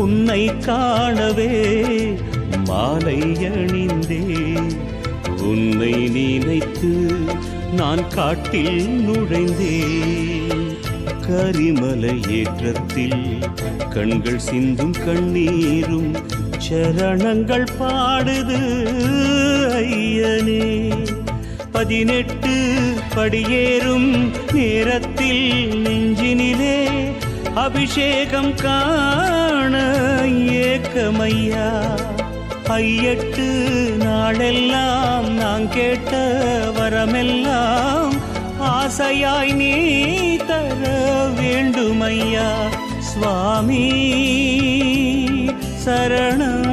உன்னை காணவே மாலை அணிந்தே, உன்னை நினைத்து நான் காட்டில் நுழைந்தேன். கரிமலை ஏற்றத்தில் கண்கள் சிந்தும் கண்ணீரும் சரணங்கள் பாடுது ஐயனே. 18 படியேறும் நேரத்தில் நெஞ்சினிலே அபிஷேகம் காண ஏக்கமையா. 8 நாளெல்லாம் நான் கேட்ட வரமெல்லாம் ஆசையாய் நீ தர வேண்டுமையா. சுவாமி சரணம்.